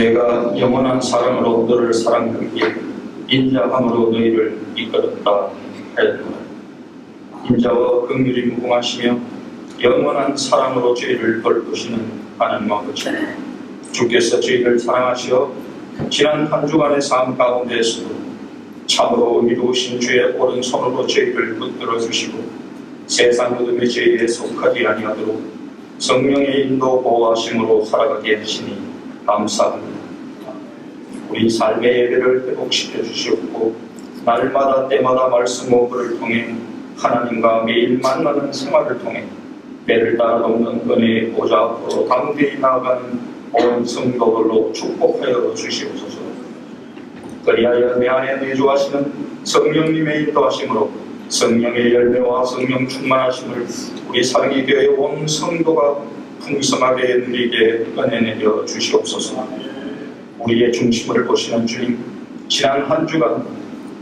내가 영원한 사랑으로 너를 사랑하기에 인자함으로 너희를 이끌었다 하였노라. 인자와 긍휼이 무궁하시며 영원한 사랑으로 죄를 벌푸시는 하나님 아버지, 주께서 저희를 사랑하시어 지난 한 주간의 삶 가운데에서도 참으로 이루신 주의 오른손으로 저희를 붙들어 주시고 세상 어둠의 죄에 속하지 아니하도록 성령의 인도 보호하심으로 살아가게 하시니 감사합니다. 우리 삶의 예배를 회복시켜 주시옵고 날마다 때마다 말씀 오브를 통해 하나님과 매일 만나는 생활을 통해 매를 따라 돕는 은혜의 보좌 앞으로 담대히 나아가는 온 성도들로 축복하여 주시옵소서. 그리하여 내 안에 내주하시는 성령님의 인도하심으로 성령의 열매와 성령 충만하심을 우리 사랑의 교회 온 성도가 풍성하게 누리게 은혜 내려 주시옵소서. 우리의 중심을 보시는 주님, 지난 한 주간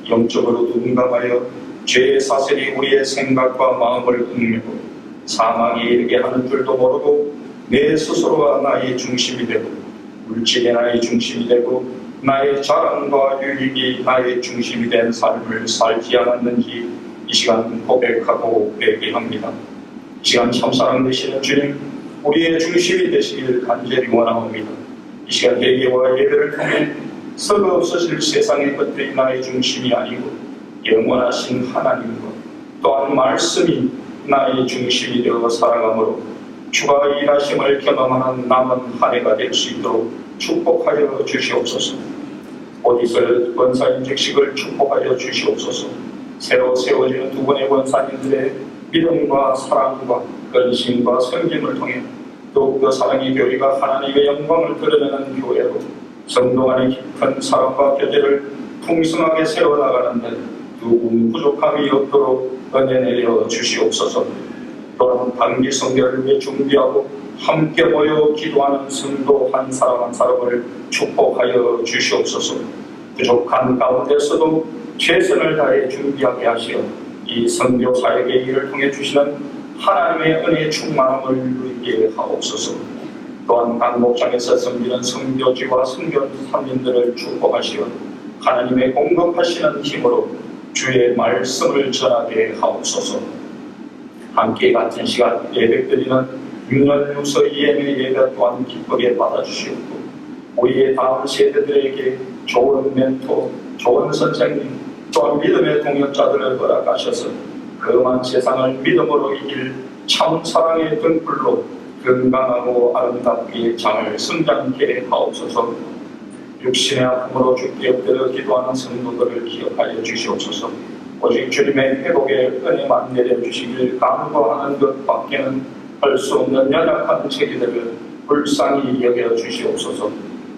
영적으로 누군가하여 죄의 사슬이 우리의 생각과 마음을 얽매고 사망에 이르게 하는 줄도 모르고 내 스스로가 나의 중심이 되고 물질이 나의 중심이 되고 나의 자랑과 유익이 나의 중심이 된 삶을 살지 않았는지 이 시간 고백하고 회개합니다. 이 시간 참사랑 되시는 주님, 우리의 중심이 되시길 간절히 원하옵니다. 이 시간 회개와 예배를 통해 썩어 없어질 세상의 것들이 나의 중심이 아니고 영원하신 하나님과 또한 말씀이 나의 중심이 되어 살아가므로 주가 일하심을 경험하는 남은 한 해가 될 수 있도록 축복하여 주시옵소서. 곧 있을 권사님 직식을 축복하여 주시옵소서. 새로 세워지는 두 분의 권사님들의 믿음과 사랑과 근심과 섬김을 통해 더욱더 사랑의 교회가 하나님의 영광을 드러내는 교회로 성도 간의 깊은 사랑과 교제를 풍성하게 세워나가는데 누구 부족함이 없도록 은혜 내려 주시옵소서. 또한 단기 성결을 위해 준비하고 함께 모여 기도하는 성도 한 사람 한 사람을 축복하여 주시옵소서. 부족한 가운데서도 최선을 다해 준비하게 하시어 이 선교 사역의 일을 통해 주시는 하나님의 은혜의 충만함을 누리게 하옵소서. 또한 각 목장에서 섬기는 선교지와 선교사님들을 축복하시어 하나님의 공급하시는 힘으로 주의 말씀을 전하게 하옵소서. 함께 같은 시간 예배드리는 윤활유서 EM의 예배 또한 기쁘게 받아주시옵고 우리의 다음 세대들에게 좋은 멘토, 좋은 선생님, 또한 믿음의 동역자들을 허락하셔서 험한 세상을 믿음으로 이길 참 사랑의 등불로 건강하고 아름답게 잘 성장케 하옵소서. 육신의 아픔으로 죽게 엎드려 기도하는 성도들을 기억하여 주시옵소서. 오직 주님의 회복의 은혜만 내려주시길 간구하는 것 밖에는 할 수 없는 연약한 체기들을 불쌍히 여겨 주시옵소서.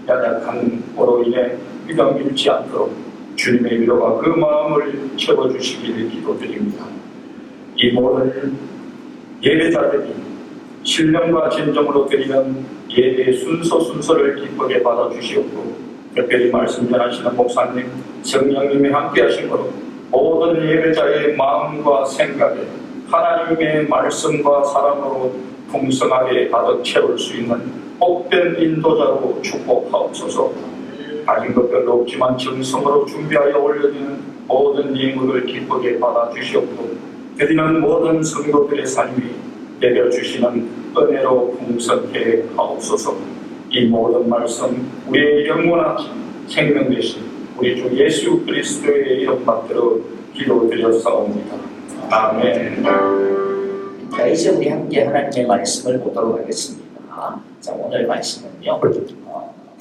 연약함으로 인해 믿음 잃지 않도록 주님의 위로가 그 마음을 채워주시기를 기도드립니다. 이 모든 예배자들이 신령과 진정으로 드리는 예배의 순서를 기쁘게 받아주시옵고 특별히 말씀 전하시는 목사님, 성령님이 함께 하심으로 모든 예배자의 마음과 생각에 하나님의 말씀과 사랑으로 풍성하게 가득 채울 수 있는 복된 인도자로 축복하옵소서. 가진 것 별로 없지만 정성으로 준비하여 올려지는 모든 예물을 기쁘게 받아주시옵고 드리는 모든 성도들의 삶이 내려주시는 은혜로 풍성케 하옵소서. 이 모든 말씀 우리의 영원한 생명 되신 우리 주 예수 그리스도의 이름 받들어 기도드렸사옵니다. 아멘. 자, 이제 우리 함께 하나님의 말씀을 보도록 하겠습니다. 자, 오늘 말씀은요,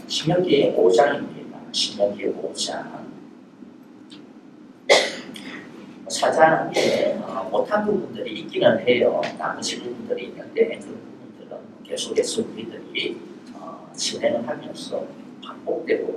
신명기 5장입니다. 신명기 5장. 4장에 못한 부분들이 있기는 해요. 나머지 부분들이 있는데 그 부분들은 계속해서 우리들이 진행을 하면서 반복되고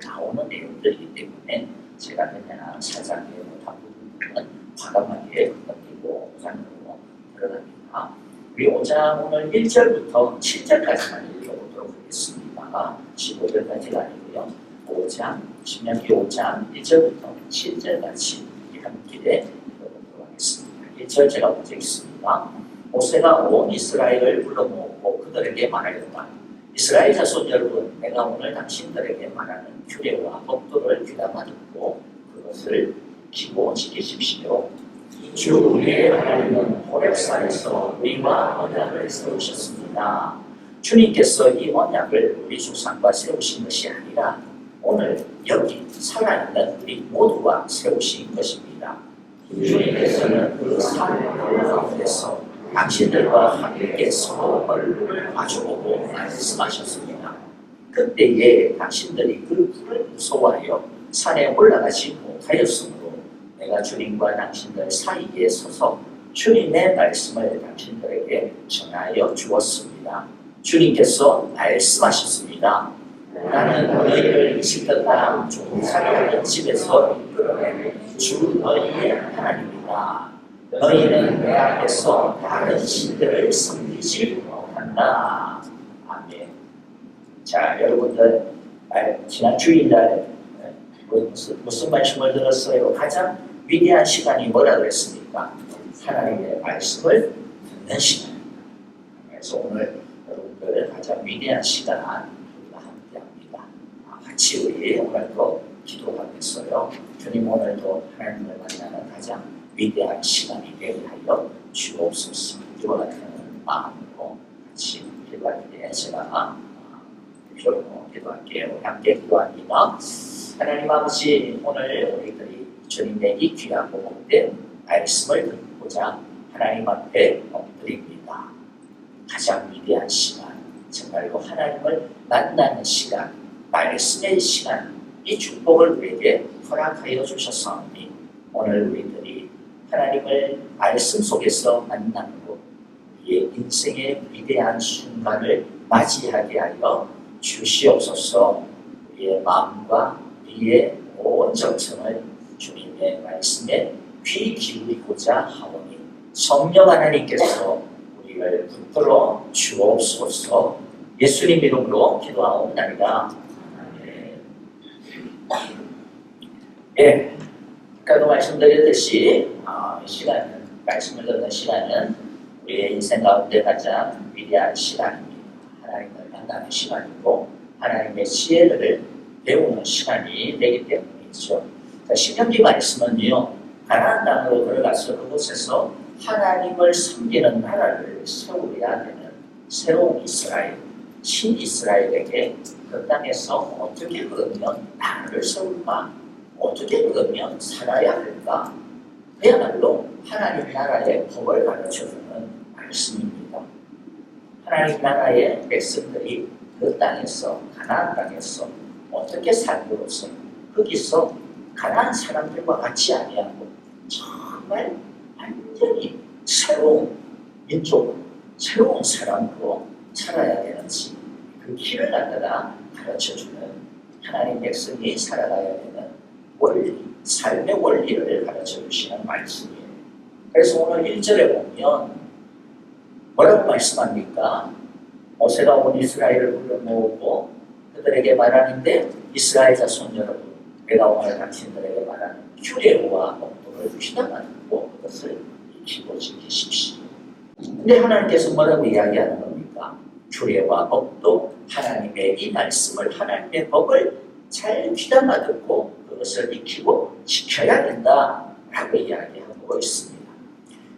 나오는 내용들이기 때문에 제가 그냥 4장의 못한 부분들은 과감하게 넘기고 5장으로 들어갑니다. 우리 5장 오늘 1절부터 7절까지만 읽어보도록 하겠습니다. 15절까지가 아니고요. 5장, 신명기 5장 1절부터 7절까지 함께 읽어보도록 하겠습니다. 1절 제가 먼저 읽습니다. 모세가 온 이스라엘을 불러 모으고 그들에게 말하였다. 이스라엘 자손 여러분, 내가 오늘 당신들에게 말하는 규례와 법도를 귀담아 듣고 그것을 지키고 지키십시오. 주 우리의 하나님은 호렙산에서 우리와 언약을 세우셨습니다. 주님께서 이 언약을 우리 조상과 세우신 것이 아니라 오늘 여기 살아있는 우리 모두와 세우신 것입니다. 주님께서는 그 산 가운데서 당신들과 함께 서로 얼굴을 마주보고 말씀하셨습니다. 그때에 당신들이 그 불을 무서워하여 산에 올라가지 못하였으므로 내가 주님과 당신들 사이에 서서 주님의 말씀을 당신들에게 전하여 주었습니다. 주님께서 말씀하셨습니다. 나는 너희를 이집트 땅 종살이하는 집에서 이끌어낸 주 너희의 하나님이다. 너희는 내 앞에서 다른 신들을 섬기지 못한다. 아멘. 자, 여러분들 지난 주일날 무슨 말씀을 들었어요? 가장 위대한 시간이 뭐라 그랬습니까? 하나님의 말씀을 듣는 시간. 그래서 오늘 여러분들 가장 위대한 시간 우리가 함께합니다. 같이 우리 오늘도 기도하겠어요. 주님 오늘도 하나님을 만나는 가장 위대한 시간이 되게 하여 주옵소서. 이와 같은 마음으로 같이 기도할 때 제가 대표로 기도할게요. 함께 기도합니다. 하나님 아버지, 오늘 우리들이 주님의 이 귀하고 복된 말씀을 듣고자 하나님 앞에 엎드립니다. 가장 위대한 시간, 정말로 하나님을 만나는 시간, 말씀의 시간, 이 축복을 우리에게 허락하여 주셨사오니 오늘 우리들이 하나님을 말씀 속에서 만나고 우리의 인생의 위대한 순간을 맞이하게 하여 주시옵소서. 우리의 마음과 우리의 온 정성을 주님의 말씀에 귀 기울이고자 하오니 성령 하나님께서 우리를 붙들어 주옵소서. 예수님 이름으로 기도하옵나이다. 예, 아까도 말씀드렸듯이 시간은, 말씀을 듣는 시간은 우리의 인생 가운데 가장 위대한 시간입니다. 하나님을 만나는 시간이고 하나님의 지혜를 배우는 시간이 되기 때문이죠. 신명기 말씀은요, 가나안 땅으로 들어가서 그곳에서 하나님을 섬기는 나라를 세우려야 되는 새로운 이스라엘, 신이스라엘에게 그 땅에서 어떻게 그러면 나라를 세울까? 어떻게 그러면 살아야 할까? 그야말로 하나님 나라의 법을 가르쳐주는 말씀입니다. 하나님 나라의 백성들이 그 땅에서, 가나안 땅에서 어떻게 살고로서 거기서 가나안 사람들과 같이 아니하고 정말 완전히 새로운 민족, 새로운 사람으로 살아야 되는지 그 길을 갖다가 가르쳐주는 하나님 백성이 살아가야 되는 원리, 삶의 원리를 가르쳐주시는 말씀이에요. 그래서 오늘 1절에 보면 뭐라고 말씀합니까? 모세가 온 이스라엘을 불러 모으고 그들에게 말하는데 이스라엘 자손 여러분, 내가 오늘 당신들에게 말하는 규례와 법도를 귀담아 듣고 그것을 지키고 지키십시오. 근데 하나님께서 뭐라고 이야기하는 겁니까? 규례와 법도, 하나님의 이 말씀을, 하나님의 법을 잘 귀담아 듣고 그것을 익히고 지켜야 된다라고 이야기하고 있습니다.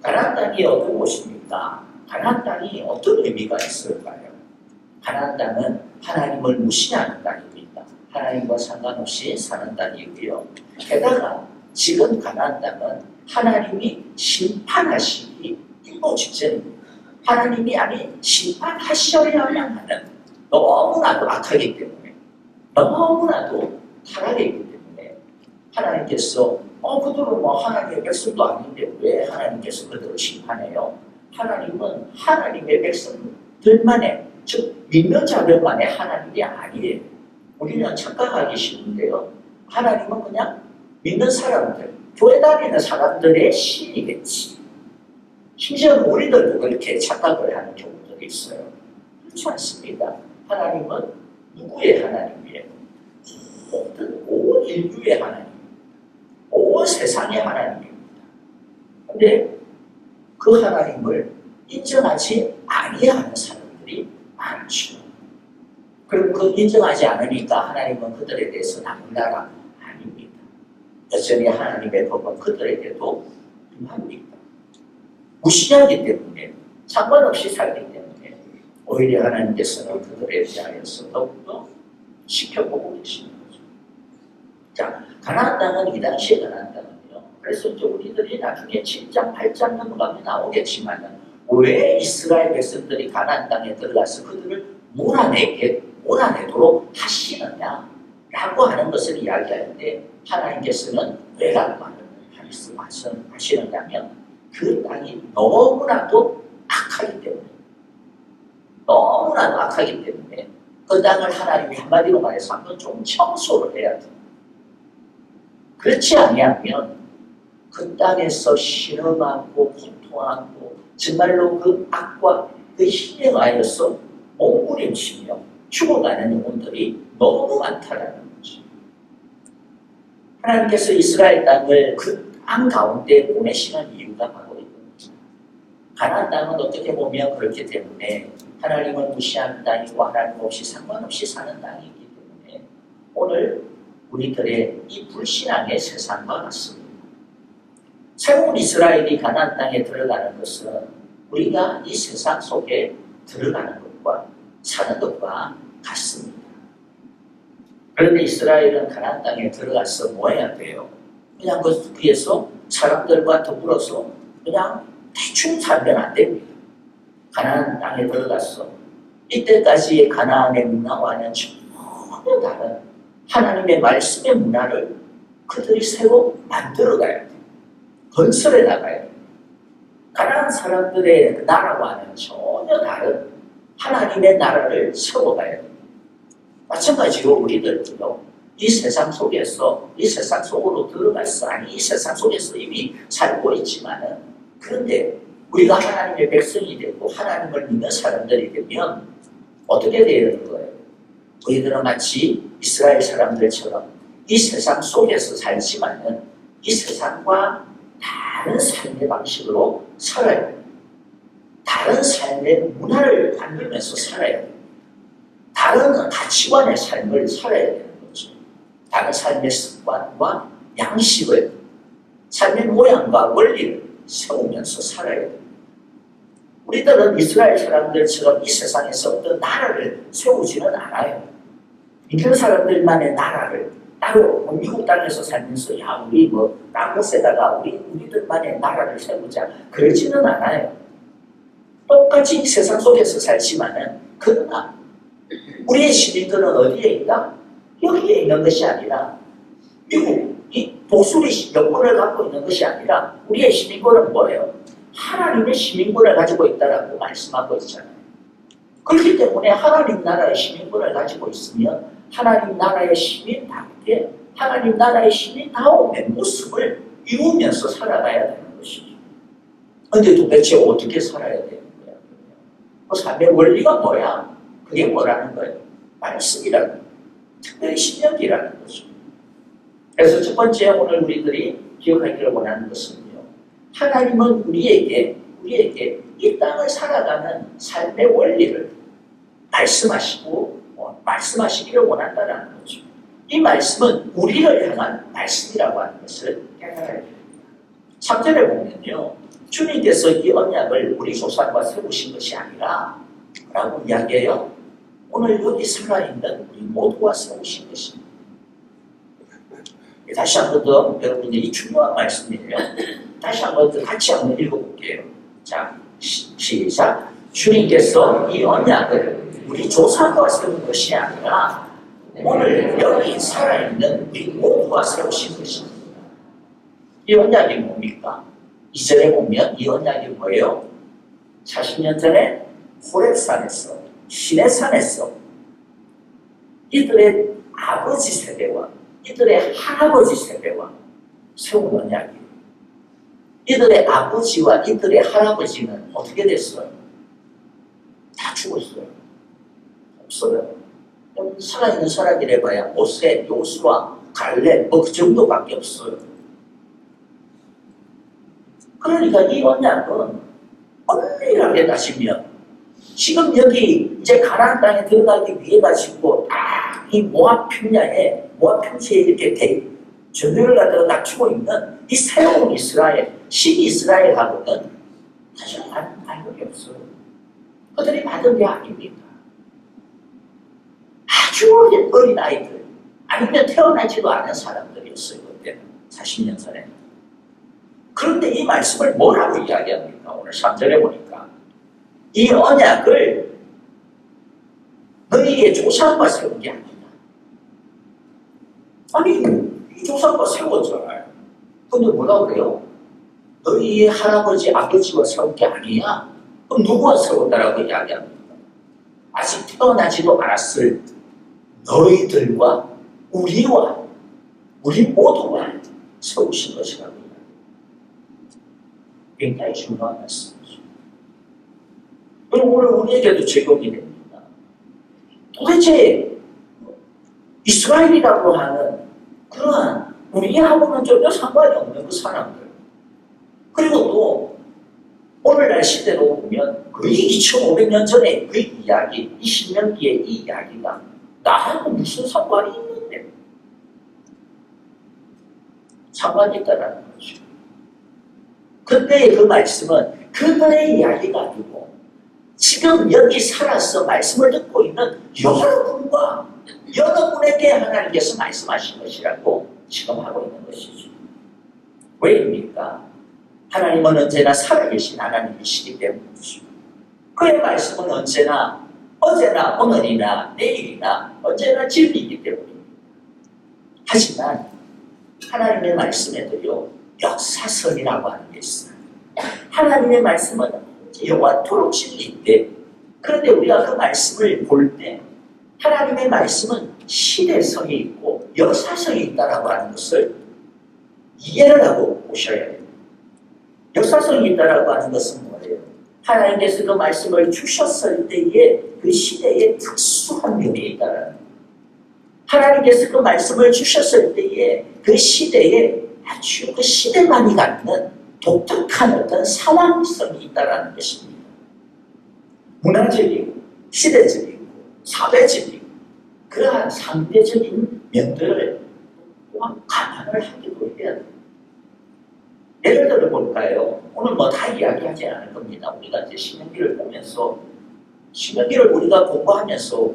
가나안 땅이 어떤 곳입니까? 가나안 땅이 어떤 의미가 있을까요? 가나안 땅은 하나님을 무시하는 땅입니다. 하나님과 상관없이 사는 땅이고요. 게다가 지금 가나안 땅은 하나님이 심판하시기 일보 직전입니다. 하나님이 심판하셔야만 하는, 너무나도 악하기 때문에, 너무나도 타락이기 때문에 하나님께서 그들은 하나님의 백성도 아닌데 왜 하나님께서 그들을 심판해요? 하나님은 하나님의 백성들만의, 즉 믿는 자들만의 하나님이 아니에요. 우리는 착각하기 쉬운데요. 하나님은 그냥 믿는 사람들, 교회 다니는 사람들의 신이겠지. 심지어 우리들도 그렇게 착각을 하는 경우들이 있어요. 그렇지 않습니다. 하나님은 누구의 하나님이에요? 모든 온 인류의 하나님, 온 세상의 하나님입니다. 그런데 그 하나님을 인정하지 아니하는 사람들이 많죠. 그럼 그 인정하지 않으니까 하나님은 그들에 대해서 나쁜 나라 아닙니다. 여전히 하나님의 법은 그들에게도 합니다. 무시하기 때문에 상관없이 살기 때문에 오히려 하나님께서는 그들에 대하여서 더욱더 시켜보고 계시는 거죠. 자, 가나안 땅은 이 당시에 가나안 땅은요. 그래서 이제 우리들이 나중에 7장, 8장 넘어가면 나오겠지만 왜 이스라엘 백성들이 가나안 땅에 들어가서 그들을 몰아내도록 하시느냐라고 하는 것을 이야기할 때 하나님께서는 왜라고 말씀하시느냐면 그 땅이 너무나도 악하기 때문에 그 땅을 하나님이 한마디로 말해서 한번 좀 청소를 해야 돼요. 그렇지 아니하면 그 땅에서 실험하고 고통하고 정말로 그 악과 그 힘에 가해서 몸부림치며 죽어가는 영혼들이 너무 많다라는 거죠. 하나님께서 이스라엘 땅을 그 땅 가운데 보내시는 이유가 바로 이겁니다. 가나안 땅은 어떻게 보면 그렇기 때문에 하나님을 무시하는 땅이고 하나님 없이 상관없이 사는 땅이기 때문에 오늘 우리들의 이 불신앙의 세상과 같습니다. 새로운 이스라엘이 가나안 땅에 들어가는 것은 우리가 이 세상 속에 들어가는 것과 사는 것과 같습니다. 그런데 이스라엘은 가나안 땅에 들어가서 뭐 해야 돼요? 그냥 거기에서 사람들과 더불어서 그냥 대충 살면 안 됩니다. 가나안 땅에 들어가서 이때까지의 가나안의 문화와는 전혀 다른 하나님의 말씀의 문화를 그들이 새로 만들어가야 돼요. 건설해 나가야 돼요. 가나안 사람들의 나라와는 전혀 다른 하나님의 나라를 세워가야 돼요. 마찬가지로 우리들도 이 세상 속에서 이 세상 속으로 들어가서 아니 이 세상 속에서 이미 살고 있지만은 그런데 우리가 하나님의 백성이 되고 하나님을 믿는 사람들이 되면 어떻게 되는 거예요? 우리들은 마치 이스라엘 사람들처럼 이 세상 속에서 살지만은 이 세상과 다른 삶의 방식으로 살아야 돼요. 다른 삶의 문화를 만들면서 살아야 돼요. 다른 가치관의 삶을 살아야 되는 거죠. 다른 삶의 습관과 양식을, 삶의 모양과 원리를 세우면서 살아야 돼요. 우리들은 이스라엘 사람들처럼 이 세상에서 어떤 나라를 세우지는 않아요. 있는 사람들만의 나라를 따로 미국 땅에서 살면서 야 우리 땅 곳에다가 우리들만의 나라를 세우자 그러지는 않아요. 똑같이 세상 속에서 살지만은 그러나 우리의 시민들은 어디에 있다? 여기에 있는 것이 아니라 미국 이 독수리 여권을 갖고 있는 것이 아니라 우리의 시민권은 뭐예요? 하나님의 시민권을 가지고 있다라고 말씀하고 있잖아요. 그렇기 때문에 하나님 나라의 시민권을 가지고 있으면 하나님 나라의 시민답게 하나님 나라의 시민다움의 모습을 이루면서 살아가야 되는 것이죠. 그런데 도대체 어떻게 살아야 되는 거야? 그 삶의 원리가 뭐야? 그게 뭐라는 거예요? 말씀이라는 거예요. 특별히 신명기라는 거죠. 그래서 첫 번째 오늘 우리들이 기억하기를 원하는 것은요. 하나님은 우리에게 이 땅을 살아가는 삶의 원리를 말씀하시기를 원한다는 거죠. 이 말씀은 우리를 향한 말씀이라고 하는 것을 깨달아야 됩니다. 3절에 보면요. 주님께서 이 언약을 우리 조상과 세우신 것이 아니라 라고 이야기해요. 오늘 여기 살아있는 우리 모두가 세우신 것입니다. 다시 한 번 더 여러분들이 중요한 말씀이에요. 다시 한 번 더 같이 한번 읽어볼게요. 자, 시작. 주님께서 이 언약을 우리 조상과 세운 것이 아니라 오늘 여기 살아있는 우리 모두가 세우신 것입니다. 이 언약이 뭡니까? 2절에 보면 이 언약이 뭐예요? 40년 전에 호렙산에서 시내산에서 이들의 아버지 세대와 이들의 할아버지 세대와 세운 언약이에요. 이들의 아버지와 이들의 할아버지는 어떻게 됐어요? 다 죽었어요. 없어요. 살아있는 사람이라 봐야 모세, 요수아, 갈렙 그 정도밖에 없어요. 그러니까 이 언약은 엄밀하게 따지면 지금 여기 이제 가나안 땅에 들어가기 위해 가지고 이 모압 평야에 모압 평지에 이렇게 전율을 갖다가 갖추고 있는 이 새로운 이스라엘, 신이스라엘하고는 사실 관련이 없어요. 그들이 받은 게 아닙니다. 아주 어린 아이들, 아니면 태어나지도 않은 사람들이었어요. 그때는 40년 전에. 그런데 이 말씀을 뭐라고 이야기합니까? 오늘 3절에 보니까 이 언약을 너희의 조상과 세운 게 아니다. 아니 이 조상과 세웠잖아요. 근데 뭐라고 그래요? 너희의 할아버지 아버지와 세운 게 아니야. 그럼 누구와 세웠다라고 이야기합니까? 아직 태어나지도 않았을 너희들과 우리와 우리 모두가 세우신 것이라고 이야기합니다. 굉장히 중요한 말씀이죠. 그럼 오늘 우리에게도 적용이 됩니다. 도대체 이스라엘이라고 하는 그러한 우리하고는 전혀 상관이 없는 그 사람들, 그리고 또 오늘날 시대로 보면 거의 2500년 전에 그 이야기, 이 신명기의 이 이야기가 나하고 무슨 상관이 있는데? 상관이 있다는 거죠. 그때의 그 말씀은 그들의 이야기가 아니고 지금 여기 살아서 말씀을 듣고 있는 여러분에게 하나님께서 말씀하신 것이라고 지금 하고 있는 것이죠. 왜입니까? 하나님은 언제나 살아계신 하나님이시기 때문이죠. 그의 말씀은 언제나 어제나 오늘이나 내일이나 언제나 진리이기 때문입니다. 하지만 하나님의 말씀에도요 역사성이라고 하는 게 있어요. 하나님의 말씀은 영원토록 진리인데, 그런데 우리가 그 말씀을 볼 때 하나님의 말씀은 시대성이 있고 역사성이 있다라고 하는 것을 이해를 하고 보셔야 됩니다. 역사성이 있다라고 하는 것은 뭐예요? 하나님께서 그 말씀을 주셨을 때에 그 시대에 특수한 면이 있다라는 거예요. 하나님께서 그 말씀을 주셨을 때에 그 시대에 아주 그 시대만이 갖는 독특한 어떤 상황성이 있다라는 것입니다. 문화적이고 시대적이고 사회적이고 그러한 상대적인 면들을 또한 감안을 하기도 해야 돼요. 예를 들어 볼까요? 오늘 뭐 다 이야기하지 않을 겁니다. 우리가 이제 신명기를 보면서, 신명기를 우리가 공부하면서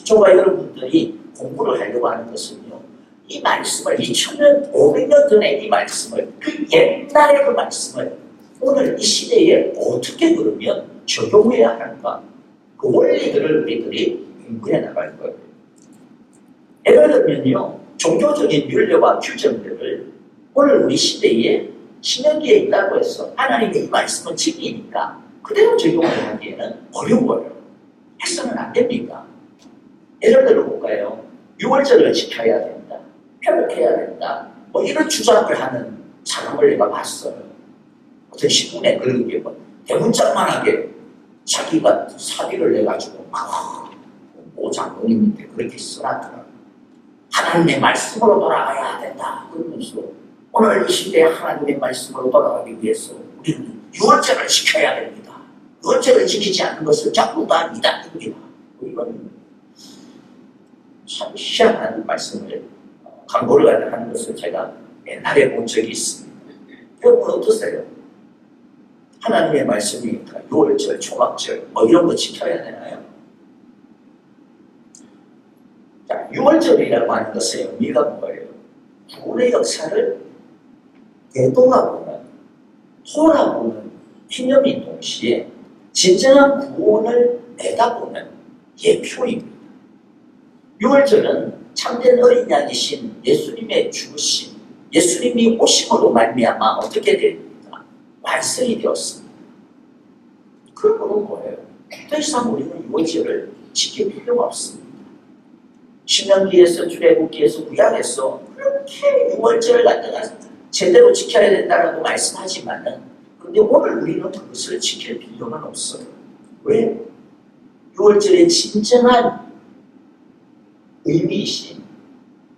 저와 여러분들이 공부를 하려고 하는 것은요, 이 말씀을 2500년 전에 이 말씀을, 그 옛날의 그 말씀을 오늘 이 시대에 어떻게 그러면 적용해야 하는가, 그 원리들을 우리들이 공부해 나갈 거예요. 예를 들면요, 종교적인 윤례와 규정들을 오늘 우리 시대에 신명기에 있다고 해서 하나님의 이 말씀은 진리니까 그대로 적용을 하기에는 어려워요. 해서는 안 됩니다. 예를 들어 볼까요? 6월절을 지켜야 된다, 회복해야 된다, 뭐 이런 주장을 하는 사람을 내가 봤어요. 어떤 신문에 그런 게 뭐 대문짝만하게 자기가 사기를 내가지고 모 장로님인데 그렇게 써놨더라고요. 하나님의 말씀으로 돌아가야 된다 그러면서 오늘 이 시대에 하나님의 말씀으로 돌아가기 위해서 우리는 6월절을 지켜야 됩니다. 6월절을 지키지 않는 것을 전부 다 이단입니다. 이건 참 희한한 말씀을 광고를 하는 것을 제가 옛날에 본 적이 있습니다. 여러분 어떠세요? 하나님의 말씀이니까 6월절, 초막절 뭐 이런 거 지켜야 되나요? 자, 6월절이라고 하는 것의 의미가 뭐예요? 구원의 역사를 되돌아보는, 돌아보는 기념인 동시에 진정한 구원을 내다보는 예표입니다. 6월절은 참된 어린 양이신 예수님의 죽으심, 예수님이 오심으로 말미암아 어떻게 됩니까? 완성이 되었습니다. 그러면 뭐예요? 더 이상 우리는 6월절을 지킬 필요가 없습니다. 신명기에서 출애굽기에서 구약에서 그렇게 6월절을 갖다가 제대로 지켜야 된다라고 말씀하지만은, 그런데 오늘 우리는 그것을 지킬 필요는 없어요. 왜? 6월절의 진정한 의미이신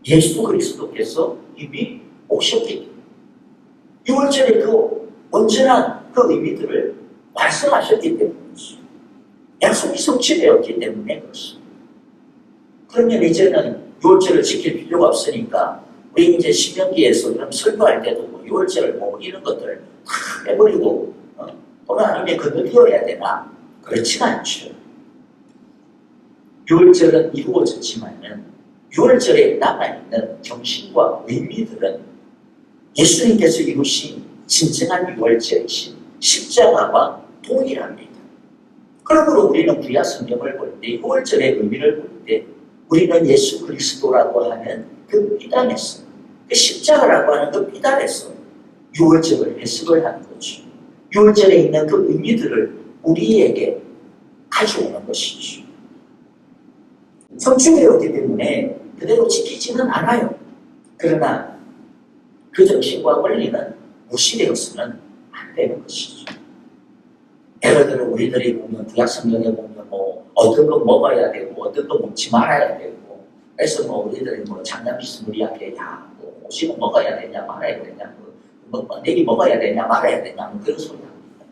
예수 그리스도께서 이미 오셨기 때문에 6월절의 그 온전한 그 의미들을 말씀하셨기 때문이죠. 약속이 성취되었기 때문에 그렇습니다. 그러면 이제는 유월절을 지킬 필요가 없으니까 우리 이제 신명기에서 그럼 설교할 때도 뭐 유월절 뭐 이런 것들 다 빼버리고 또는 아니면 건너뛰어야 되나? 그렇지는 않죠. 유월절은 이루어졌지만은 유월절에 남아있는 정신과 의미들은 예수님께서 이루신 진정한 유월절이신 십자가와 동일합니다. 그러므로 우리는 구약 성경을 볼 때 유월절의 의미를 볼 때 우리는 예수 그리스도라고 하는 그 피단에서 그 십자가라고 하는 그 피단에서 유월절을 해석을 하는 거죠. 유월절에 있는 그 의미들을 우리에게 가져오는 것이죠. 성취되었기 때문에 그대로 지키지는 않아요. 그러나 그 정신과 원리는 무시되어서는 안 되는 것이죠. 예를 들어 우리들이 보면 구약 성경에 보면 뭐 어떤 거 먹어야 되고 어떤 거 먹지 말아야 되고 그래서 뭐 우리들이 뭐 장남비스 우리 앞에 야뭐 오시고 먹어야 되냐 말아야 되냐 뭐 내기 먹어야 되냐 말아야 되냐 뭐 그런 소리 합니다.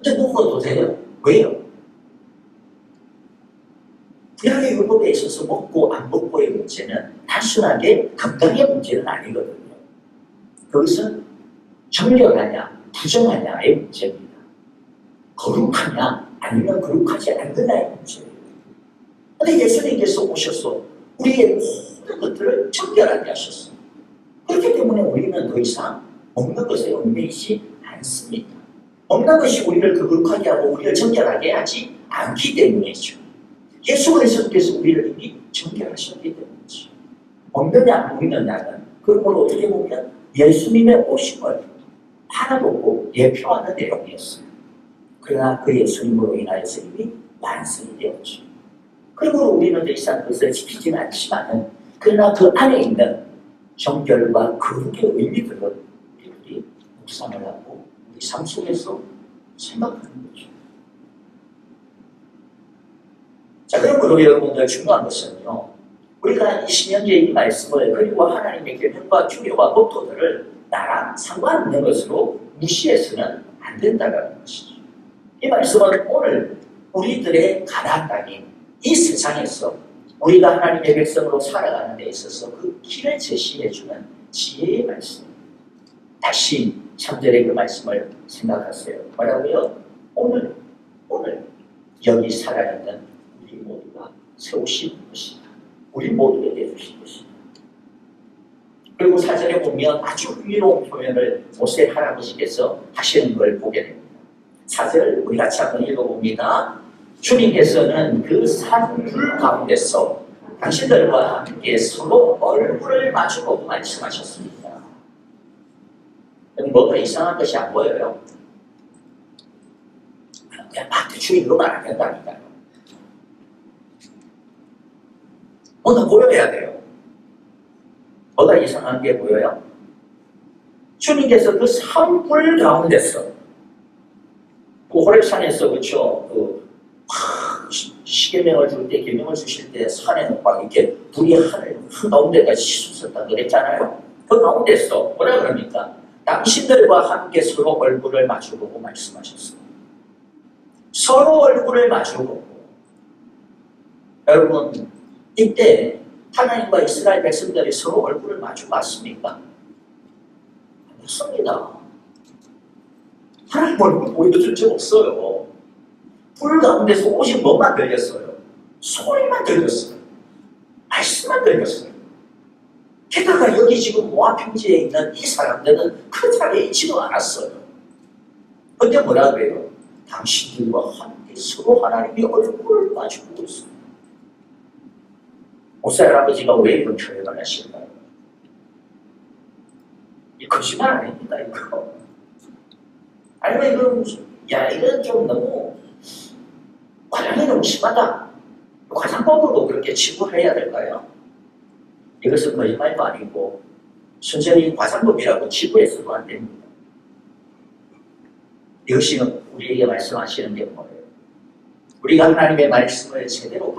근데 먹어도 돼요. 왜요? 구약의 율법에 있어서 먹고 안 먹고의 문제는 단순하게 건강의 문제는 아니거든요. 그것은 정결하냐 부정하냐의 문제입니다. 거룩하냐 아니면 거룩하지 않느냐의 문제예요. 그런데 예수님께서 오셔서 우리의 모든 것들을 정결하게 하셨어요. 그렇기 때문에 우리는 더 이상 먹는 것에 얽매이지 않습니다. 먹는 것이 우리를 거룩하게 하고 우리를 정결하게 하지 않기 때문이죠. 예수 그리스도께서 우리를 이미 정결하셨기 때문이죠. 먹느냐 안 먹느냐는 그러므로 어떻게 보면 예수님의 오심을 바라보고 예표하는 내용이었어요. 그러나 그 예수님으로 인하여서 이미 완성이 되었죠. 그러므로 우리는 더 이상 그것을 지키지는 않지만은 그러나 그 안에 있는 정결과 거룩의 의미들을 우리 묵상을 하고 우리 삶 속에서 생각하는 거죠. 자, 그러므로 여러분들 중요한 것은요. 우리가 20년째 이 말씀을 그리고 하나님의 계명과 규례와 법도들을 나랑 상관없는 것으로 무시해서는 안 된다는 것이죠. 이 말씀은 오늘 우리들의 가나안 땅인 이 세상에서 우리가 하나님의 백성으로 살아가는 데 있어서 그 길을 제시해주는 지혜의 말씀입니다. 다시 3절의 그 말씀을 생각하세요. 뭐라고요? 오늘 여기 살아있는 우리 모두가 세우신 것이다. 우리 모두에게 주신 것이다. 그리고 4절에 보면 아주 흥미로운 표현을 모세 할아버지께서 하시는 걸 보게 됩니다. 4절 우리 같이 한번 읽어봅니다. 주님께서는 그 산불 가운데서 당신들과 함께 서로 얼굴을 마주보고 말씀하셨습니다. 뭐가 이상한 것이 안 보여요? 그냥 막 대충 읽으면 안 된다니까요. 뭔가 보여야 돼요. 뭐가 이상한 게 보여요? 주님께서 그 산불 가운데서 그 호렙산에서 그렇죠. 시계명을 줄 때, 계명을 주실 때 산에는 막 이렇게 불이 하늘 한가운데까지 솟았다 그랬잖아요. 그 가운데서 뭐라 그럽니까? 당신들과 함께 서로 얼굴을 마주보고 말씀하셨어요. 서로 얼굴을 마주보고. 여러분, 이때 하나님과 이스라엘 백성들이 서로 얼굴을 마주봤습니까? 없습니다. 하나님 얼굴 보여준 적 없어요. 불 가운데서 오신 것만 들렸어요. 소리만 들렸어요. 말씀만 들렸어요. 게다가 여기 지금 모압 평지에 있는 이 사람들은 그 자리에 있지도 않았어요. 근데 뭐라 그래요? 당신들과 함께 서로 하나님의 얼굴을 마주보고 있어요. 모세 할아버지가 왜 이런 표현을 하실까요? 이 거짓말 아닙니다, 이거. 아니면 이건 이건 좀 너무 과장이 너무 심하다. 과장법으로 그렇게 치부해야 될까요? 이것은 거짓말도 아니고 순전히 과장법이라고 치부해서도 안 됩니다. 이것이 우리에게 말씀하시는 게 뭐예요? 우리가 하나님의 말씀을 제대로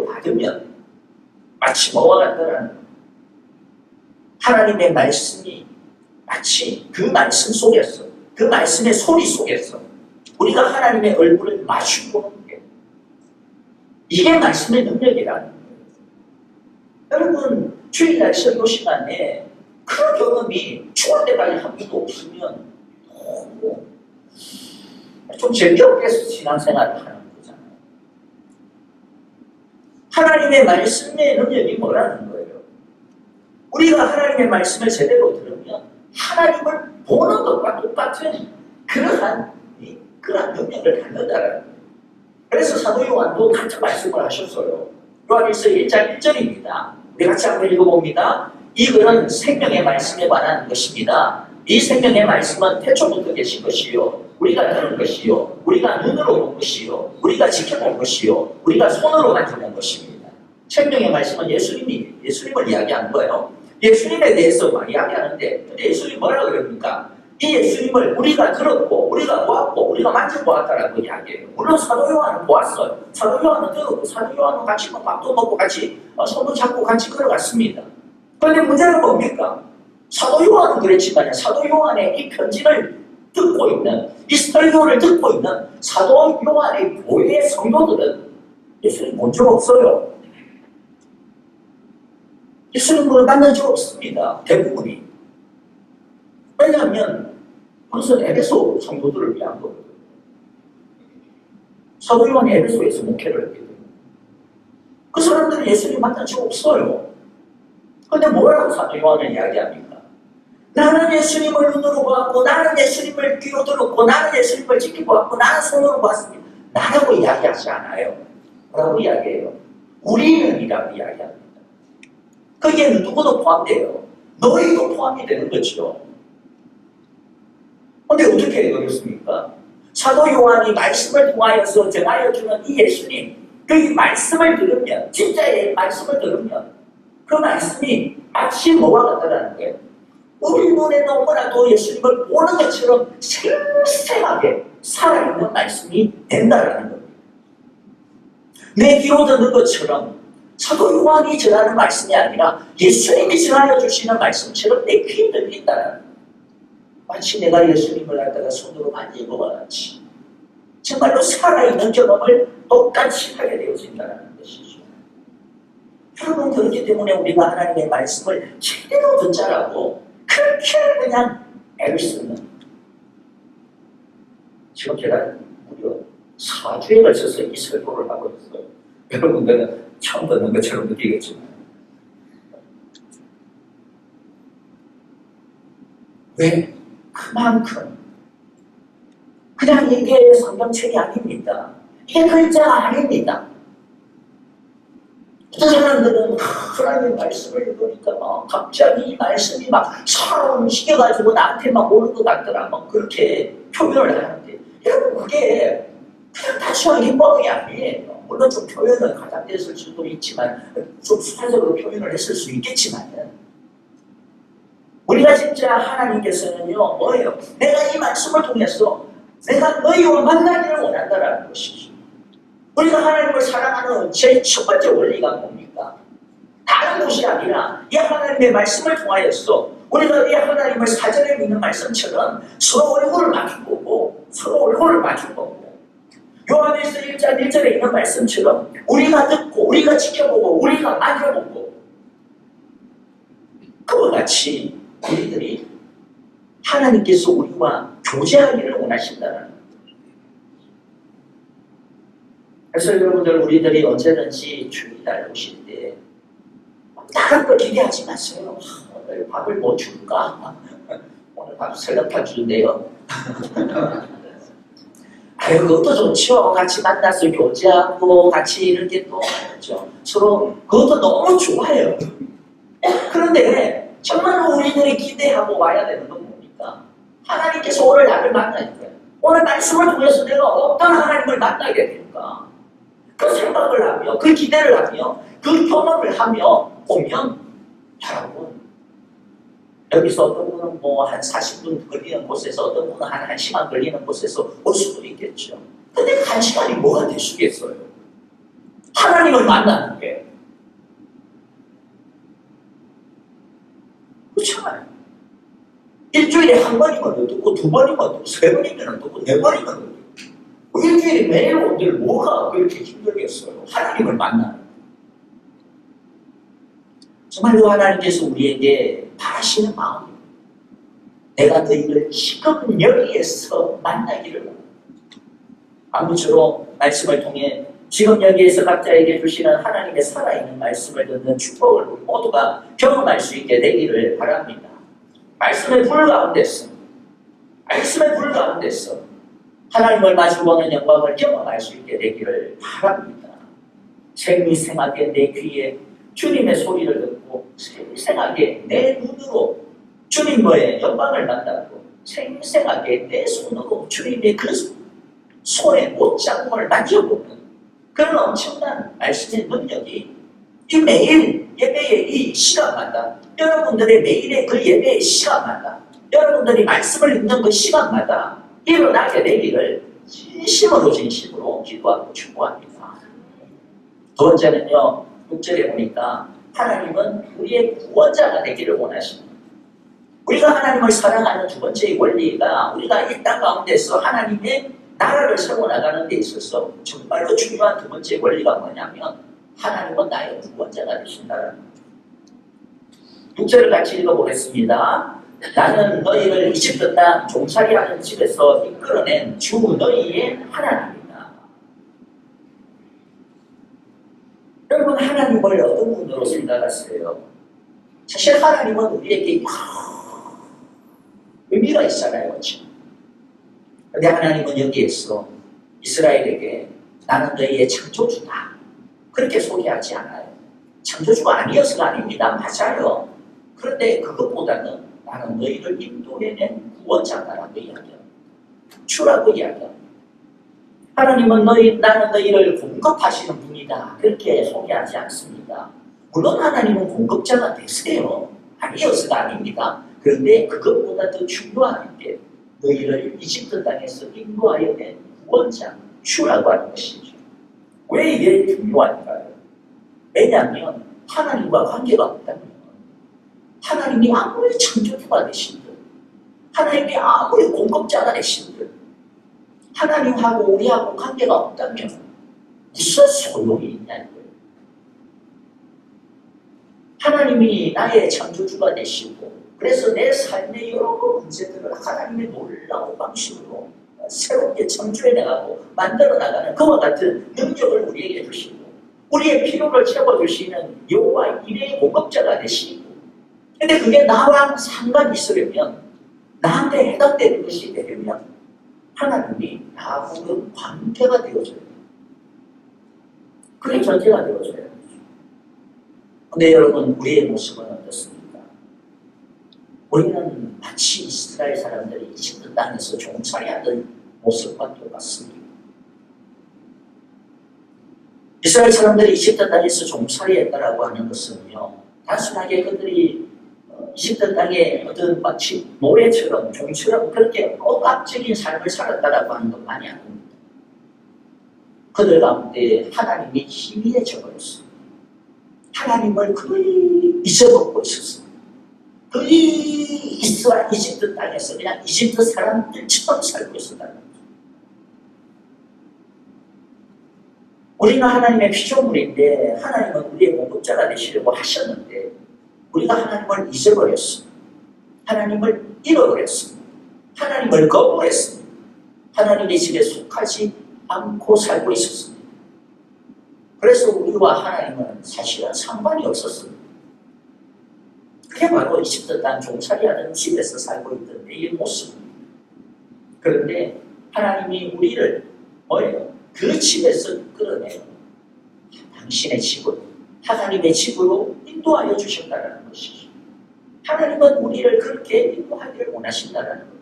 받으면 마치 뭐와 같더라는 거예요. 하나님의 말씀이 마치 그 말씀 속에서 그 말씀의 소리 속에서 우리가 하나님의 얼굴을 마주 보는 게 이게 말씀의 능력이라는 거예요. 여러분 주일날 설교 시간에 그런 경험이 죽을 때까지 한 번도 없으면 너무 좀 재미없게 신앙생활을 하는 거잖아요. 하나님의 말씀의 능력이 뭐라는 거예요? 우리가 하나님의 말씀을 제대로 들으면 하나님을 보는 것과 똑같은 그러한 능력을 갖는다라는 거예요. 그래서 사도 요한도 같은 말씀을 하셨어요. 요한일서 1장 1절입니다. 우리 같이 한번 읽어봅니다. 이글은 생명의 말씀에 관한 것입니다. 이 생명의 말씀은 태초부터 계신 것이요 우리가 들은 것이요 우리가 눈으로 본 것이요 우리가 지켜본 것이요 우리가 손으로 만져본 것입니다. 생명의 말씀은 예수님을 이야기하는 거예요. 예수님에 대해서 많이 이야기하는데 근데 예수님이 뭐라고 그럽니까? 이 예수님을 우리가 들었고 우리가 보았고 우리가 만져보았다라고 이야기해요. 물론 사도 요한은 보았어요. 사도 요한은 들었고 사도 요한은 같이 밥도 먹고 같이 손도 잡고 같이 걸어갔습니다. 그런데 문제는 뭡니까? 사도 요한은 그랬지만 사도 요한의 이 편지를 듣고 있는 이 설교를 듣고 있는 사도 요한의 교회의 성도들은 예수님 본 적 없어요. 예수님을 만난 적 없습니다. 대부분이. 왜냐하면 그것은 에베소 성도들을 위한 거거든요. 사도 요한이 에베소에서 목회를 했기 때문에 그 사람들은 예수님 만난 적 없어요. 그런데 뭐라고 사도 요한은 이야기합니까? 나는 예수님을 눈으로 보았고 나는 예수님을 귀로 들었고 나는 예수님을 지켜보았고 나는 손으로 봤습니다. 나라고 이야기하지 않아요. 뭐라고 이야기해요? 우리는이라고 이야기합니다. 거기에는 누구도 포함돼요. 너희도 포함이 되는 거죠. 근데 어떻게 그렇습니까? 사도 요한이 말씀을 통하여서 전하여 주는 이 예수님, 그 말씀을 들으면, 진짜의 말씀을 들으면 그 말씀이 마치 뭐와 같다라는 거예요. 우리 눈에 너무나도 예수님을 보는 것처럼 생생하게 살아있는 말씀이 된다라는 겁니다. 내 귀로 듣는 것처럼 사도 요한이 전하는 말씀이 아니라 예수님이 전하여 주시는 말씀처럼 내 귀에 들린다라는 거예요. 마치 내가 예수님을 갖다가 손으로 만진 것과 같이 정말로 살아있는 경험을 똑같이 하게 되어진다는 것이죠. 여러분 그렇기 때문에 우리가 하나님의 말씀을 제대로 듣자라고 그렇게 그냥 애를 쓰는 지금 제가 무려 4주에 걸쳐서 이 설교를 하고 있어요. 여러분들은 처음 듣는 것처럼 느끼겠지만 왜? 그만큼 그냥 이게 성경책이 아닙니다. 이게 글자가 아닙니다. 어떤 사람들은 하나님의 말씀을 읽으니까 갑자기 이 말씀이 막 사람시켜가지고 나한테 막 오는 것 같더라 막 그렇게 표현을 하는데 여러분 그게 그냥 단순하게 뻥이 아니에요. 물론 좀 표현은 가장됐을 수도 있지만 좀 수사적으로 표현을 했을 수 있겠지만 우리가 진짜 하나님께서는요 뭐예요? 내가 이 말씀을 통해서 내가 너희와 만나기를 원한다라는 것이죠. 우리가 하나님을 사랑하는 제일 첫 번째 원리가 뭡니까? 다른 것이 아니라 이 하나님의 말씀을 통하여서 우리가 이 하나님을 사전에 믿는 말씀처럼 서로 얼굴을 마주보고 서로 얼굴을 마주보고 요한일서 1장 1절에 있는 말씀처럼 우리가 듣고 우리가 지켜보고 우리가 만져보고 그와 같이 우리들이 하나님께서 우리와 교제하기를 원하신다는 거예요. 그래서 여러분들 우리들이 언제든지 주일날 오실 때 다른 걸 기대하지 마세요. 오늘 밥을 뭐 줄까? 오늘 밥 설렁탕 주는데요. 아유 그것도 좋죠. 같이 만나서 교제하고 같이 이렇게 또 그렇죠. 서로 그것도 너무 좋아요. 그런데 정말로 우리들이 기대하고 와야 되는 건 뭡니까? 하나님께서 오늘 나를 만나니까 오늘 말씀을 통해서 내가 어떤 하나님을 만나게 될까? 그 생각을 하며 그 기대를 하며 그 경험을 하며 오면 여러분 여기서 어떤 분은 뭐 한 40분 걸리는 곳에서 어떤 분은 한 1시간 걸리는 곳에서 올 수도 있겠죠. 근데 1시간이 뭐가 될 수겠어요? 하나님을 만나는 게 그렇잖아요. 일주일에 한 번이면 어떻고 두 번이면 어떻고 세 번이면 어떻고 네 번이면 어떻고 일주일에 매일 오늘 뭐가 그렇게 힘들겠어요? 하나님을 만나는. 정말로 하나님께서 우리에게 바라시는 마음입니다. 내가 너희를 지금 여기에서 만나기를 원합니다. 아무쪼록 말씀을 통해 지금 여기에서 각자에게 주시는 하나님의 살아있는 말씀을 듣는 축복을 우리 모두가 경험할 수 있게 되기를 바랍니다. 말씀의 불 가운데서 하나님을 마주보는 영광을 경험할 수 있게 되기를 바랍니다. 생생하게 내 귀에 주님의 소리를 듣고 생생하게 내 눈으로 주님의 영광을 만나고 생생하게 내 손으로 주님의 그 손의 못자국을 만져보는 그런 엄청난 말씀의 능력이 이 매일 예배의 이 시간마다 여러분들의 매일의 그 예배의 시간마다 여러분들이 말씀을 읽는 그 시간마다 일어나게 되기를 진심으로 기도하고 축복합니다. 두 번째는요, 6절에 보니까 하나님은 우리의 구원자가 되기를 원하십니다. 우리가 하나님을 사랑하는 두 번째의 원리가 우리가 이 땅 가운데서 하나님의 나라를 세워나가는 데 있어서 정말로 중요한 두 번째 원리가 뭐냐면 하나님은 나의 구원자가 되신다는 거예요. 6절을 같이 읽어보겠습니다. 나는 너희를 이집트 땅 종살이하는 집에서 이끌어낸 주 너희의 하나님이다. 여러분, 하나님을 어떤 분으로 생각하세요? 사실 하나님은 우리에게 의미가 있잖아요. 그렇죠? 그런데 하나님은 여기에서 이스라엘에게 나는 너희의 창조주다 그렇게 소개하지 않아요. 창조주가 아니어서가 아닙니다. 맞아요. 그런데 그것보다는 나는 너희를 인도해낸 구원자다라고 이야기합니다. 주라고 이야기합니다. 하나님은 나는 너희를 공급하시는 분이다 그렇게 소개하지 않습니다. 물론 하나님은 공급자가 되세요. 아니어서가 아닙니다. 그런데 그것보다 더 중요한 게 너희를 이집트 땅에서 인도하여 낸 구원자 주라고 하는 것이죠. 왜 이게 중요한가요? 왜냐하면 하나님과 관계가 없다면 하나님이 아무리 창조주가 되신들 하나님이 아무리 공급자가 되신들 하나님하고 우리하고 관계가 없다면 무슨 소용이 있냐는 거예요. 하나님이 나의 창조주가 되시고 그래서 내 삶의 여러 문제들을 하나님의 놀라운 방식으로 새롭게 창조해나가고 만들어나가는 그와 같은 능력을 우리에게 주시고 우리의 필요를 채워주시는 여호와 일의 공급자가 되시고 근데 그게 나랑 상관이 있으려면 나한테 해당되는 것이 되려면 하나님이 나하고 관계가 되어져야 돼요. 그게 전제가 되어져야 돼요. 근데 여러분 우리의 모습은 어떻습니까? 우리는 마치 이스라엘 사람들이 이집트 땅에서 종살이하던 모습과 똑같습니다. 이스라엘 사람들이 이집트 땅에서 종살이했다라고 하는 것은요, 단순하게 그들이 이집트 땅에 어떤 마치 노래처럼 종처럼 그렇게 억압적인 삶을 살았다라고 하는 것만이 아닙니다. 그들 가운데 하나님이 희미해져 버렸습니다. 하나님을 거의 잊어먹고 있었습니다. 거의 이집트 땅에서 그냥 이집트 사람들처럼 살고 있었다는 거죠. 우리는 하나님의 피조물인데 하나님은 우리의 공급자가 되시려고 하셨는데 우리가 하나님을 잊어버렸습니다. 하나님을 잃어버렸습니다. 하나님을 거부했습니다. 하나님의 집에 속하지 않고 살고 있었습니다. 그래서 우리와 하나님은 사실은 상관이 없었습니다. 그게 바로 이집트 땅 종살이하는 집에서 살고 있던 내 모습입니다. 그런데 하나님이 우리를 그 집에서 끌어내요. 당신의 집으로, 하나님의 집으로 인도하여 주셨다는 것이죠. 하나님은 우리를 그렇게 인도하기를 원하신다는 거예요.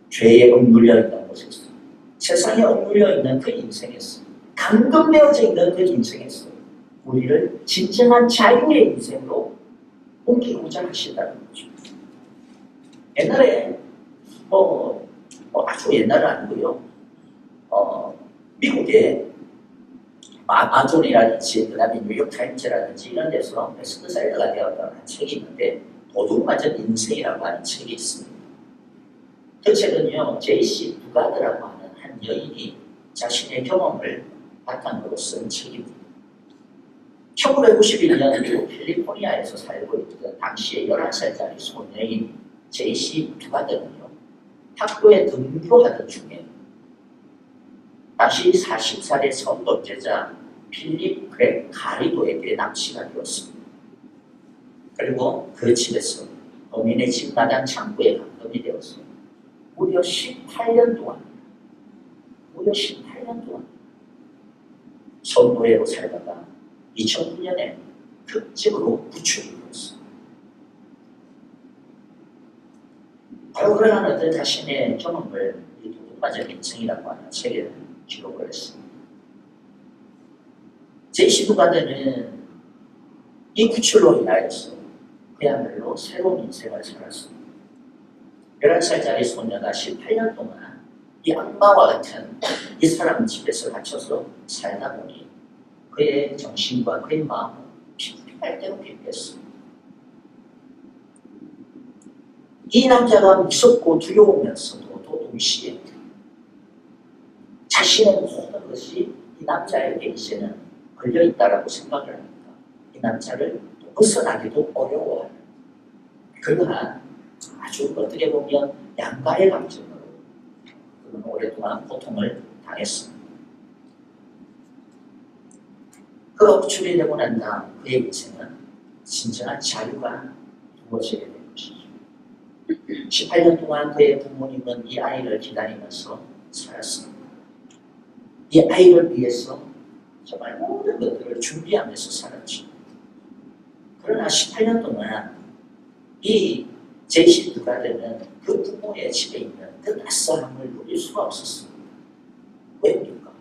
죄에 억눌려 있는 곳에서, 세상에 억눌려 있는 그 인생에서, 감금되어져 있는 그 인생에서 우리를 진정한 자유의 인생으로 옮기고자 하신다는 거죠. 옛날에 아주 옛날은 아니고요. 미국의 아마존이라든지 그다음에 뉴욕타임즈라든지 이런 데서 베스트셀러가 되었던 한 책이 있는데 도둑맞은 인생이라고 하는 책이 있습니다. 그 책은요, J.C. 두가드라고 하는 한 한 여인이 자신의 경험을 바탕으로 쓴 책입니다. 1991년 미국 캘리포니아에서 살고 있던 당시에 11살짜리 소녀인 제이시 두가드는요, 학교에 등교하던 중에 당시 40살의 성범죄자 필립 그렉 가리도에게 납치가 되었습니다. 그리고 그 집에서 범인의 집 마당 창고에 감금이 되어서 무려 18년 동안 성노예로 살다가 2009년에 극적으로 구출이 되었습니다. 바로 그러한 어떤 자신의 경험을 이 도둑맞은 인생이라고 하는 책에 기록을 했습니다. 제이시 두가드는 이 구출로 인하여서 그야말로 새로운 인생을 살았습니다. 11살짜리 소녀가 18년 동안 이 악마와 같은 이 사람 집에서 갇혀서 살다 보니 그의 정신과 그의 마음은 피폐할 대로 피폐했습니다. 이 남자가 무섭고 두려우면서도 동시에 자신의 모든 것이 이 남자에게 이제는 걸려있다라고 생각을 합니다. 이 남자를 벗어나기도 어려워하는 그러한 아주 어떻게 보면 양가의 감정으로 그는 오랫동안 고통을 당했습니다. 그가 구출이 되고 난 다음 그의 인생은 진정한 자유가 두어지게 된 것이죠. 18년 동안 그의 부모님은 이 아이를 기다리면서 살았습니다. 이 아이를 위해서 정말 모든 것들을 준비하면서 살았죠. 그러나 18년 동안 이 제이시 두가드는 그 부모의 집에 있는 그 낯설함을 누릴 수가 없었습니다. 왜입니까?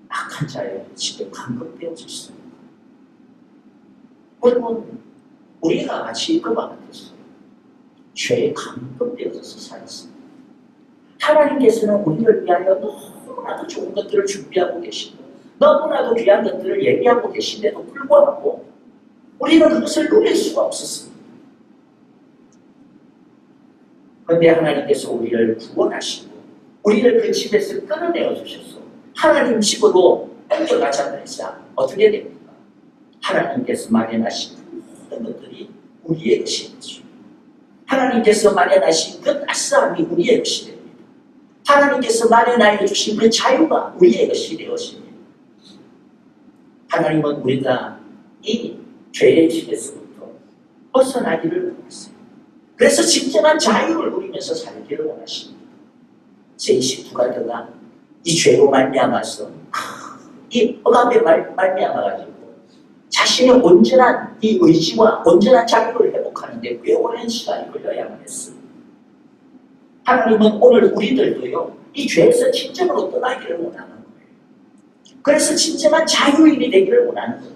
악한 자의 집에 감금되어져 있습니다. 여러분, 우리가 마치 그와 같았어요. 죄에 감금되어져서 살았습니다. 하나님께서는 우리를 위하여 너무나도 좋은 것들을 준비하고 계시고 너무나도 귀한 것들을 얘기하고 계신데도 불구하고 우리는 그것을 누릴 수가 없었습니다. 그런데 하나님께서 우리를 구원하시고 우리를 그 집에서 끌어내어 주셔서 하나님 집으로 옮겨가자마자 어떻게 됩니까? 하나님께서 마련하신 모든 것들이 우리의 것이죠. 하나님께서 마련하신 그 따스함이 우리의 것이 됩니다. 하나님께서 마련하여 주신 그 자유가 우리의 것이 되었습니다. 하나님은 우리가 이 죄의 집에서부터 벗어나기를 원하세요. 그래서 진정한 자유를 누리면서 살기를 원하십니다. 제이시 두가드가 이 죄로 말미암아서 이 억압에 말미암아가지고 자신의 온전한 이 의지와 온전한 자유를 회복하는데 꽤 오랜 시간이 걸려야만 했습니다. 하나님은 오늘 우리들도요 이 죄에서 진정으로 떠나기를 원하는 거예요. 그래서 진정한 자유인이 되기를 원하는 겁니다.